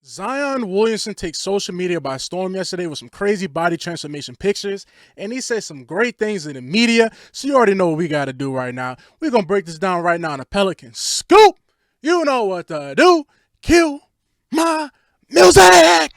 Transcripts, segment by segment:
Zion Williamson takes social media by storm yesterday with some crazy body transformation pictures, and he said some great things in the media, so you already know what we got to do right now. We're going to break this down right now on the Pelicans Scoop. You know what to do. Cue my music!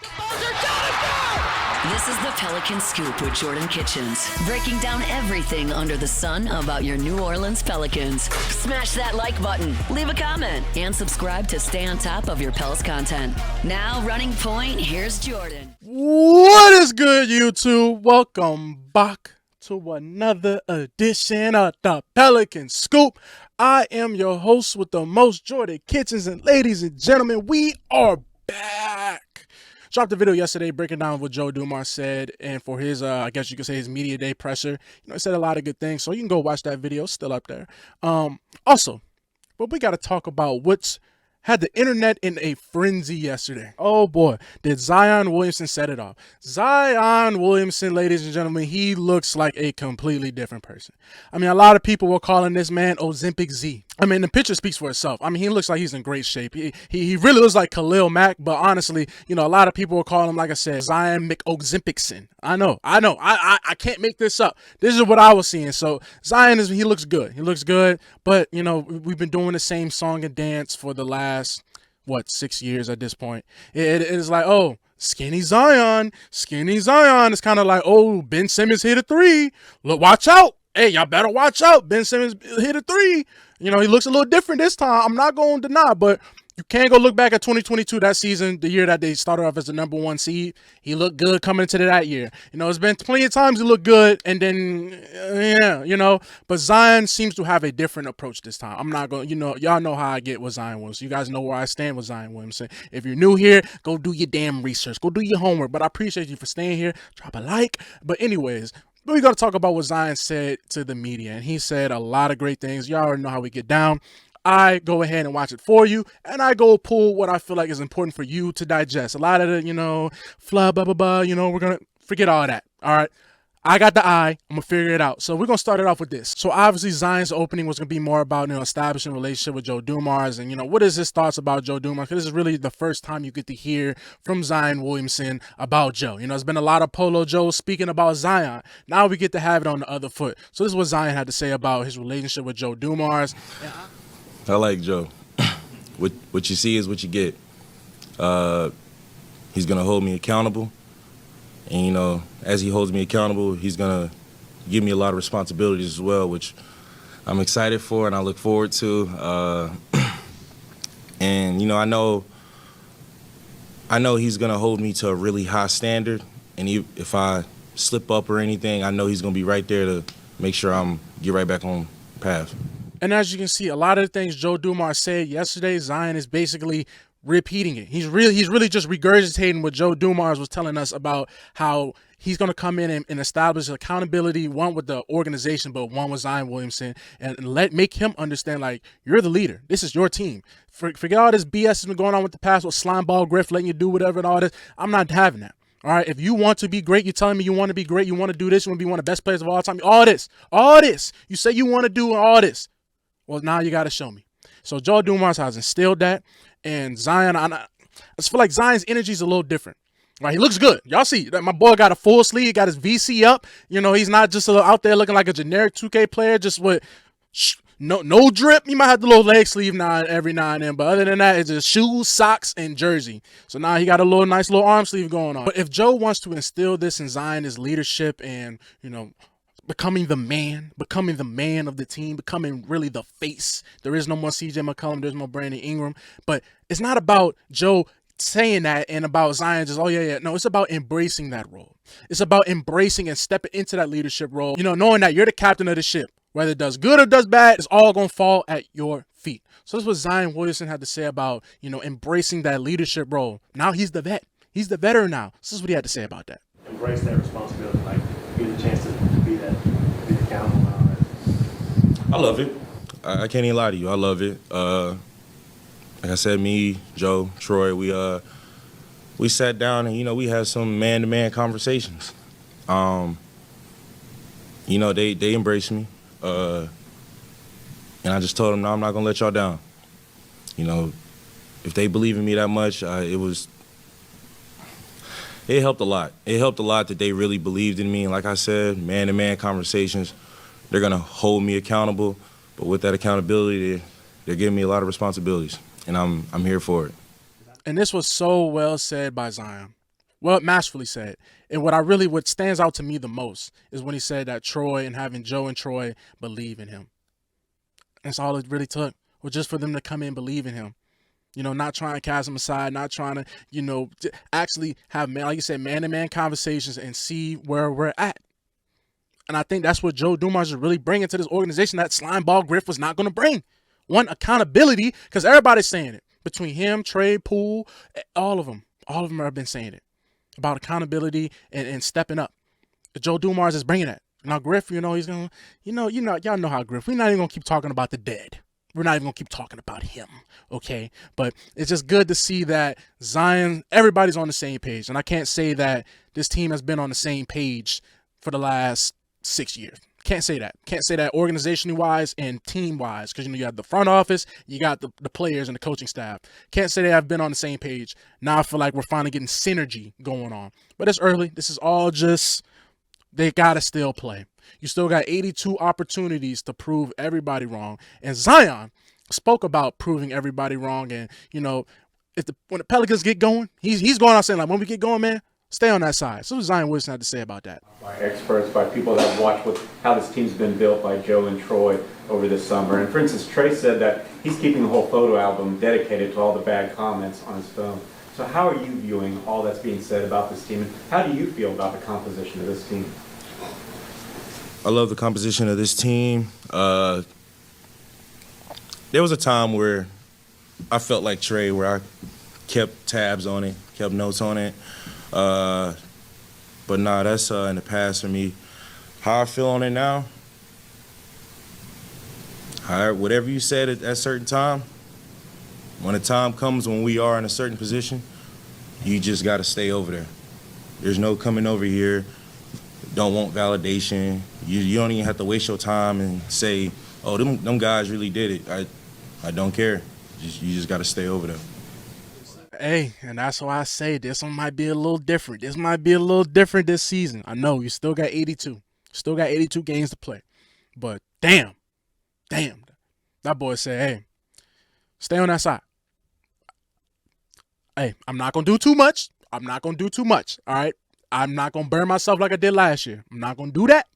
This is the Pelican Scoop with Jordan Kitchens, breaking down everything under the sun about your New Orleans Pelicans. Smash that like button, leave a comment, and subscribe to stay on top of your Pels content. Now, running point, here's Jordan. What is good, YouTube? Welcome back to another edition of the Pelican Scoop. I am your host with the most, Jordan Kitchens, and ladies and gentlemen, we are back. Dropped a video yesterday breaking down what Joe Dumars said, and for his, I guess you could say his media day presser, he said a lot of good things, so you can go watch that video, it's still up there. Also, but we got to talk about what's had the internet in a frenzy yesterday. Oh boy, did Zion Williamson set it off. Zion Williamson, ladies and gentlemen, he looks like a completely different person. I mean, a lot of people were calling this man Ozempic Z. I mean, the picture speaks for itself. I mean, he looks like he's in great shape. He really looks like Khalil Mack, but honestly, a lot of people were calling him, like I said, Zion McOzempicson. I know. I can't make this up. This is what I was seeing. So Zion he looks good. He looks good, but we've been doing the same song and dance for the last 6 years at this point. It is like, oh, skinny Zion. It's kind of like, oh, Ben Simmons hit a three. Look, watch out. Hey, y'all better watch out. Ben Simmons hit a three. He looks a little different this time. I'm not going to deny, but you can't go look back at 2022, that season, the year that they started off as the number one seed. He looked good coming into that year. It's been plenty of times he looked good, and then, but Zion seems to have a different approach this time. I'm not going, y'all know how I get with Zion Williamson. You guys know where I stand with Zion Williamson. If you're new here, go do your damn research. Go do your homework. But I appreciate you for staying here. Drop a like. But anyways, we're going to talk about what Zion said to the media, and he said a lot of great things. Y'all already know how we get down. I go ahead and watch it for you, and I go pull what I feel like is important for you to digest. A lot of the, blah, blah, blah, blah, we're going to forget all that, all right? I got the eye. I'm going to figure it out. So we're going to start it off with this. So obviously Zion's opening was going to be more about, establishing a relationship with Joe Dumars and, what is his thoughts about Joe Dumars? Because this is really the first time you get to hear from Zion Williamson about Joe. There's been a lot of Polo Joe speaking about Zion. Now we get to have it on the other foot. So this is what Zion had to say about his relationship with Joe Dumars. I like Joe. What you see is what you get. He's going to hold me accountable. And, as he holds me accountable, he's going to give me a lot of responsibilities as well, which I'm excited for and I look forward to. And, I know he's going to hold me to a really high standard. And if I slip up or anything, I know he's going to be right there to make sure get right back on path. And as you can see, a lot of the things Joe Dumars said yesterday, Zion is basically repeating it. He's really just regurgitating what Joe Dumars was telling us about how he's going to come in and establish accountability, one with the organization, but one with Zion Williamson, and make him understand, like, you're the leader. This is your team. Forget all this BS that's been going on with the past with slime ball Griff letting you do whatever and all this. I'm not having that. All right, if you want to be great, you're telling me you want to be great, you want to do this, you want to be one of the best players of all time, all this. You say you want to do all this. Well, now you got to show me. So Joe Dumars has instilled that, and Zion, I just feel like Zion's energy is a little different. Right, he looks good. Y'all see, my boy got a full sleeve, got his VC up. He's not just out there looking like a generic 2K player, just with no drip. He might have the little leg sleeve every now and then, but other than that, it's just shoes, socks, and jersey. So now he got a nice little arm sleeve going on. But if Joe wants to instill this in Zion, his leadership and, becoming the man of the team, becoming really the face. There is no more CJ McCollum, there's no Brandon Ingram. But it's not about Joe saying that and about Zion just, oh yeah. No, it's about embracing that role. It's about embracing and stepping into that leadership role. Knowing that you're the captain of the ship. Whether it does good or does bad, it's all going to fall at your feet. So this is what Zion Williamson had to say about, embracing that leadership role. Now he's the vet. He's the veteran now. This is what he had to say about that. Embrace that responsibility, like get a chance to be accountable and all that. I love it. I can't even lie to you. I love it. Like I said, me, Joe, Troy, we sat down and, we had some man-to-man conversations. They embraced me. And I just told them, no, I'm not going to let y'all down. If they believe in me that much, it was It helped a lot. It helped a lot that they really believed in me. And like I said, man-to-man conversations, they're going to hold me accountable. But with that accountability, they're giving me a lot of responsibilities, and I'm here for it. And this was so well said by Zion. Well, masterfully said. And what stands out to me the most is when he said that Troy and having Joe and Troy believe in him. That's all it really took, was just for them to come in and believe in him. You know, not trying to cast him aside, not trying to, you know, actually have, like you said, man-to-man conversations and see where we're at. And I think that's what Joe Dumars is really bringing to this organization that Slimeball Griff was not going to bring. One, accountability, because everybody's saying it. Between him, Trey, Poole, all of them have been saying it about accountability and stepping up. Joe Dumars is bringing that. Now, Griff, you know, he's going to, y'all know how Griff, we're not even going to keep talking about the dead. We're not even going to keep talking about him, okay? But it's just good to see that Zion, everybody's on the same page. And I can't say that this team has been on the same page for the last 6 years. Can't say that. Can't say that organizationally-wise and team-wise, because, you know, you have the front office, you got the players and the coaching staff. Can't say they have been on the same page. Now I feel like we're finally getting synergy going on. But it's early. This is all just, they got to still play. You still got 82 opportunities to prove everybody wrong. And Zion spoke about proving everybody wrong. And, you know, when the Pelicans get going, he's going out saying, like, when we get going, man, stay on that side. So what Zion Williamson had to say about that. By experts, by people that have watched how this team's been built by Joe and Troy over this summer. And for instance, Trey said that he's keeping the whole photo album dedicated to all the bad comments on his phone. So how are you viewing all that's being said about this team? And how do you feel about the composition of this team? I love the composition of this team. There was a time where I felt like Trey, where I kept tabs on it, kept notes on it. But nah, that's in the past for me. How I feel on it now, whatever you said at a certain time, when the time comes when we are in a certain position, you just got to stay over there. There's no coming over here, don't want validation. You don't even have to waste your time and say, oh, them guys really did it. I don't care. You just got to stay over there. Hey, and that's why I say this one might be a little different. This might be a little different this season. I know you still got 82. Still got 82 games to play. But damn, that boy said, hey, stay on that side. Hey, I'm not going to do too much. All right? I'm not going to burn myself like I did last year. I'm not going to do that.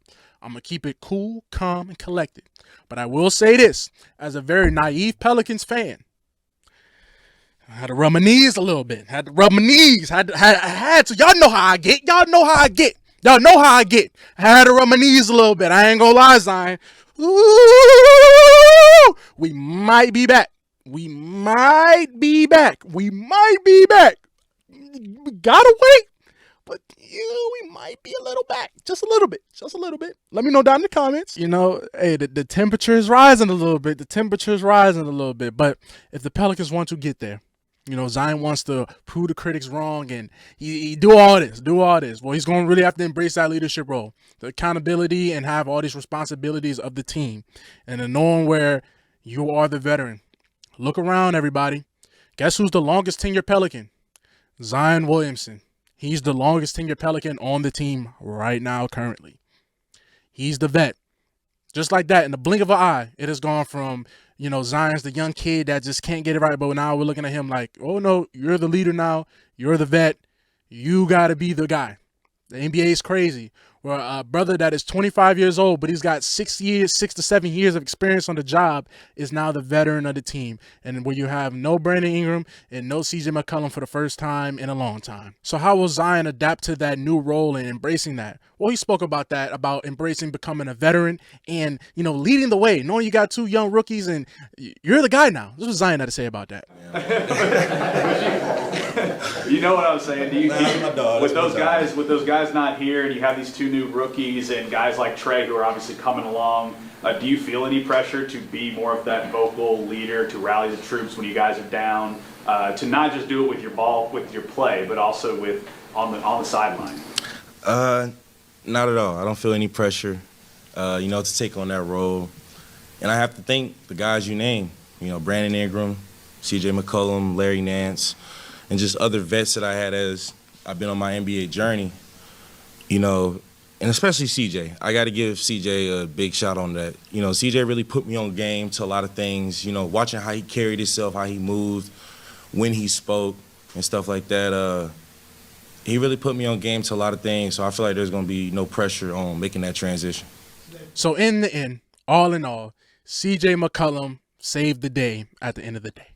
I'm going to keep it cool, calm, and collected. But I will say this, as a very naive Pelicans fan, I had to rub my knees a little bit. Had to. Y'all know how I get. I had to rub my knees a little bit. I ain't gonna lie, Zion. Ooh, we might be back. We gotta wait. But we might be a little back. Just a little bit. Let me know down in the comments. You know, hey, the temperature is rising a little bit. But if the Pelicans want to get there, you know, Zion wants to prove the critics wrong and he do all this. Well, he's going to really have to embrace that leadership role, the accountability, and have all these responsibilities of the team. And then knowing where you are the veteran. Look around, everybody. Guess who's the longest tenured Pelican? Zion Williamson. He's the longest tenured Pelican on the team right now currently. He's the vet. Just like that, in the blink of an eye, it has gone from, you know, Zion's the young kid that just can't get it right, but now we're looking at him like, oh, no, you're the leader now. You're the vet. You got to be the guy. The NBA is crazy. Where a brother that is 25 years old, but he's got 6 to 7 years of experience on the job, is now the veteran of the team. And where you have no Brandon Ingram and no CJ McCollum for the first time in a long time. So how will Zion adapt to that new role and embracing that? Well, he spoke about that, about embracing becoming a veteran and, you know, leading the way, knowing you got two young rookies and you're the guy now. This is what Zion had to say about that. You know what I'm saying? With those guys not here, and you have these two new rookies and guys like Trey who are obviously coming along, do you feel any pressure to be more of that vocal leader, to rally the troops when you guys are down, to not just do it with your ball, with your play, but also with on the sideline? Not at all. I don't feel any pressure, you know, to take on that role. And I have to thank the guys you named, you know, Brandon Ingram, CJ McCollum, Larry Nance, and just other vets that I had as I've been on my NBA journey, you know, and especially CJ. I got to give CJ a big shout on that. You know, CJ really put me on game to a lot of things, you know, watching how he carried himself, how he moved, when he spoke, and stuff like that. He really put me on game to a lot of things, so I feel like there's going to be no pressure on making that transition. So in the end, all in all, CJ McCollum saved the day at the end of the day.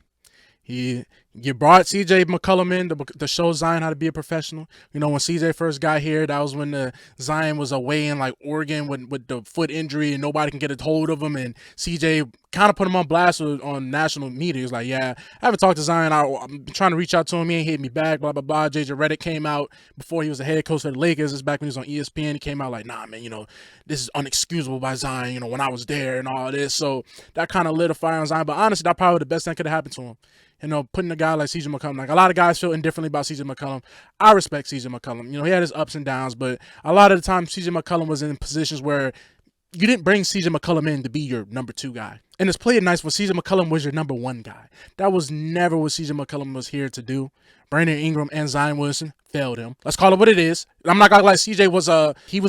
You brought CJ McCollum in to show Zion how to be a professional. You know, when CJ first got here, that was when Zion was away in like Oregon with the foot injury and nobody can get a hold of him. And CJ kind of put him on blast on national media. He was like, yeah, I haven't talked to Zion. I'm trying to reach out to him. He ain't hit me back, blah, blah, blah. JJ Redick came out before he was the head coach of the Lakers. This is back when he was on ESPN. He came out like, nah, man, you know, this is unexcusable by Zion, you know, when I was there and all this. So that kind of lit a fire on Zion. But honestly, that probably the best thing could have happened to him. You know, putting a guy like CJ McCollum, like a lot of guys feel indifferently about CJ McCollum. I respect CJ McCollum. You know, he had his ups and downs, but a lot of the time CJ McCollum was in positions where you didn't bring CJ McCollum in to be your number 2 guy. And it's played nice when CJ McCollum was your number 1 guy. That was never what CJ McCollum was here to do. Brandon Ingram and Zion Williamson failed him. Let's call it what it is. I'm not gonna lie, CJ was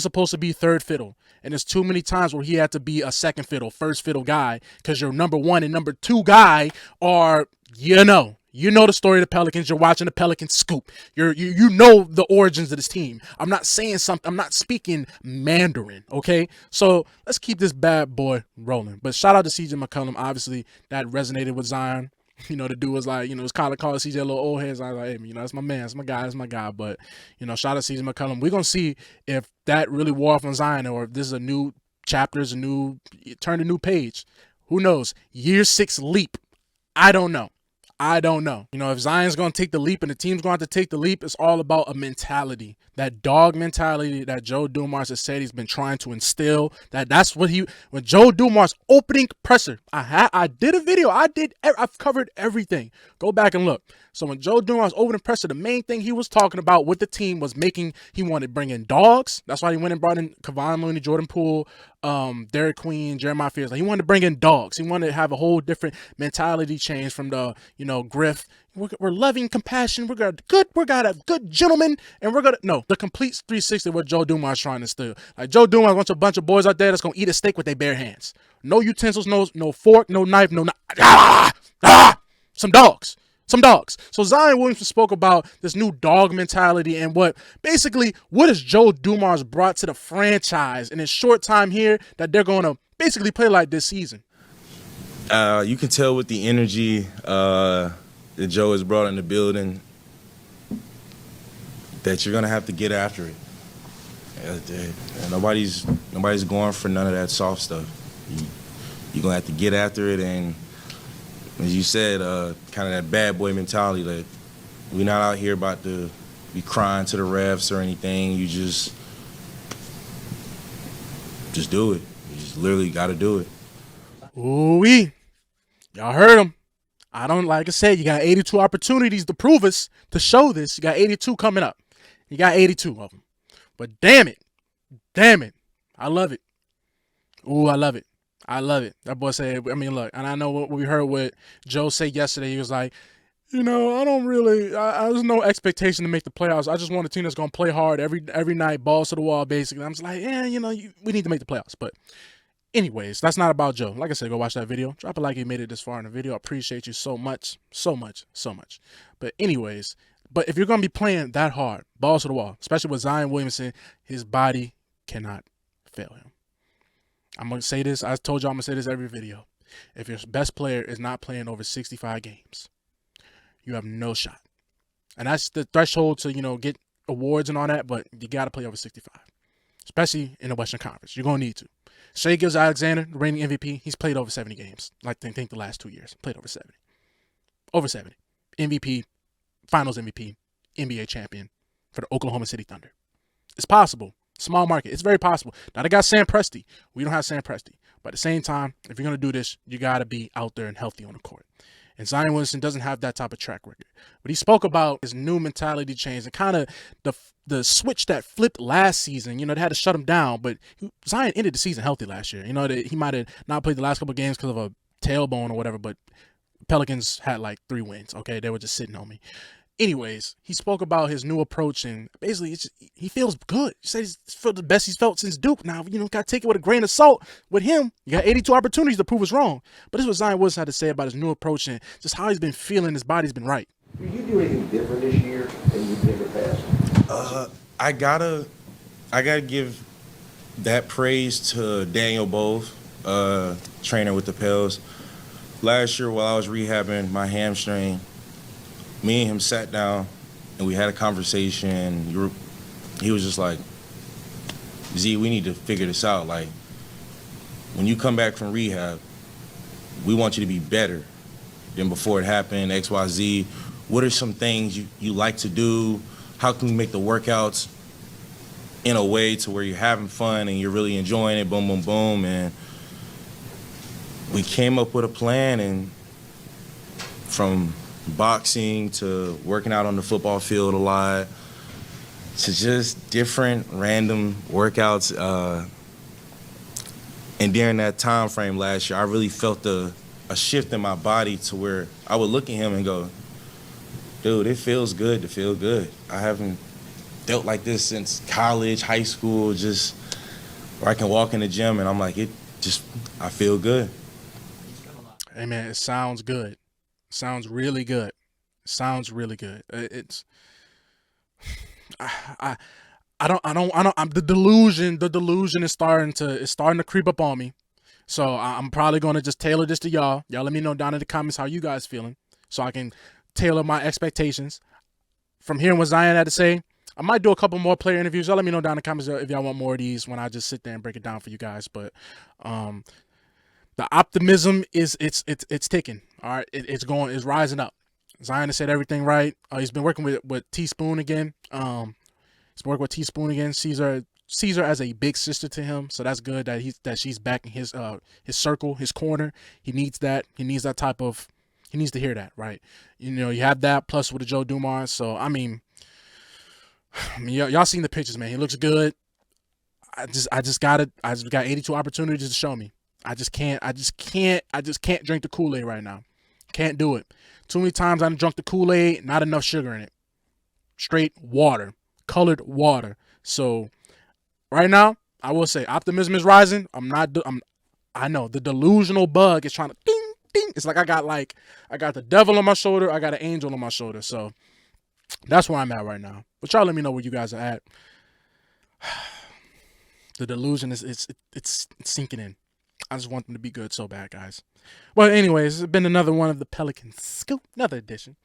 supposed to be third fiddle. And there's too many times where he had to be a second fiddle, first fiddle guy, because your number 1 and number 2 guy are, you know the story of the Pelicans. You're watching the Pelicans scoop. You know the origins of this team. I'm not saying something. I'm not speaking Mandarin, okay? So let's keep this bad boy rolling. But shout out to CJ McCollum. Obviously, that resonated with Zion. You know, the dude was like, you know, it's kind of called CJ a little old heads. I was like, hey, you know, that's my man. That's my guy. That's my guy. But, you know, shout out to CJ McCollum. We're going to see if that really wore off on Zion or if this is a new chapter, turn a new page. Who knows? Year 6 leap. I don't know. You know, if Zion's going to take the leap and the team's going to have to take the leap, it's all about a mentality. That dog mentality that Joe Dumars has said he's been trying to instill. That's what when Joe Dumars opening presser, I did a video. I've covered everything. Go back and look. So when Joe Dumars opening presser, the main thing he was talking about with the team was he wanted to bring in dogs. That's why he went and brought in Kevon Looney, Jordan Poole, Derek Queen, Jeremiah Fears. Like, he wanted to bring in dogs. He wanted to have a whole different mentality change from the, you know, Griff. We're loving compassion. We got a good gentleman, and the complete 360 what Joe Dumars trying to steal. Like, Joe Dumars wants a bunch of boys out there that's gonna eat a steak with their bare hands. No utensils, no fork, no knife, some dogs. So Zion Williamson spoke about this new dog mentality and what has Joe Dumars brought to the franchise in his short time here that they're going to basically play like this season. You can tell with the energy that Joe has brought in the building that you're going to have to get after it. Nobody's going for none of that soft stuff. You're going to have to get after it, and as you said, kind of that bad boy mentality that we're not out here about to be crying to the refs or anything. You just do it. You just literally got to do it. Ooh-wee. Y'all heard him. Like I said, you got 82 opportunities to prove us, to show this. You got 82 coming up. You got 82 of them. But damn it. I love it. Ooh, I love it. That boy said, I mean, look, and I know what we heard what Joe say yesterday. He was like, you know, there's no expectation to make the playoffs. I just want a team that's going to play hard every night, balls to the wall, basically. I'm just like, yeah, you know, we need to make the playoffs. But anyways, that's not about Joe. Like I said, go watch that video. Drop a like if you made it this far in the video. I appreciate you so much. But anyways, if you're going to be playing that hard, balls to the wall, especially with Zion Williamson, his body cannot fail him. I'm going to say this. I told you I'm going to say this every video. If your best player is not playing over 65 games, you have no shot. And that's the threshold to, you know, get awards and all that, but you got to play over 65, especially in the Western Conference. You're going to need to. Shai Gilgeous-Alexander, the reigning MVP, he's played over 70 games. Like, I think the last 2 years. Played over 70. Over 70. MVP, Finals MVP, NBA champion for the Oklahoma City Thunder. It's possible. Small market. It's very possible. Now, they got Sam Presti. We don't have Sam Presti. But at the same time, if you're going to do this, you got to be out there and healthy on the court. And Zion Williamson doesn't have that type of track record. But he spoke about his new mentality change and kind of the switch that flipped last season. You know, they had to shut him down. But Zion ended the season healthy last year. You know, he might have not played the last couple of games because of a tailbone or whatever, but Pelicans had like 3 wins, okay? They were just sitting on me. Anyways, he spoke about his new approach, and basically he feels good. He said he's felt the best he's felt since Duke. Now, got to take it with a grain of salt. With him, you got 82 opportunities to prove us wrong. But this is what Zion Williamson had to say about his new approach and just how he's been feeling. His body's been right. Do you do anything different this year than you did in the past? I gotta give that praise to Daniel Bove, trainer with the Pels. Last year, while I was rehabbing my hamstring, me and him sat down and we had a conversation. He was just like, Z, we need to figure this out. Like, when you come back from rehab, we want you to be better than before it happened, X, Y, Z. What are some things you like to do? How can we make the workouts in a way to where you're having fun and you're really enjoying it, boom, boom, boom. And we came up with a plan, and from boxing to working out on the football field a lot to just different random workouts. And during that time frame last year, I really felt a shift in my body to where I would look at him and go, dude, it feels good to feel good. I haven't felt like this since college, high school, just where I can walk in the gym and I'm like, I feel good. Hey man, it sounds good. Sounds really good. Sounds really good. The delusion is starting to creep up on me. So I'm probably going to just tailor this to y'all. Y'all let me know down in the comments how you guys feeling so I can tailor my expectations. From hearing what Zion had to say, I might do a couple more player interviews. Y'all let me know down in the comments if y'all want more of these when I just sit there and break it down for you guys. But the optimism it's ticking. All right, it's rising up. Zion has said everything right. He's been working with Teaspoon again. Sees her as a big sister to him, so that's good that she's back in his circle, his corner. He needs that. He needs to hear that, right? You have that plus with the Joe Dumars. So I mean, y'all seen the pictures, man. He looks good. I just got 82 opportunities to show me. I just can't drink the Kool-Aid right now. Can't do it. Too many times I drunk the Kool-Aid, not enough sugar in it. Straight water, colored water. So right now, I will say optimism is rising. I know the delusional bug is trying to ding ding. It's like I got the devil on my shoulder. I got an angel on my shoulder. So that's where I'm at right now. But y'all let me know where you guys are at. The delusion it's sinking in. I just want them to be good so bad, guys. Well, anyways, it's been another one of the Pelicans Scoop, another edition.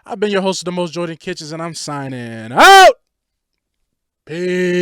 I've been your host of the most, Jordan Kitchens, and I'm signing out. Peace.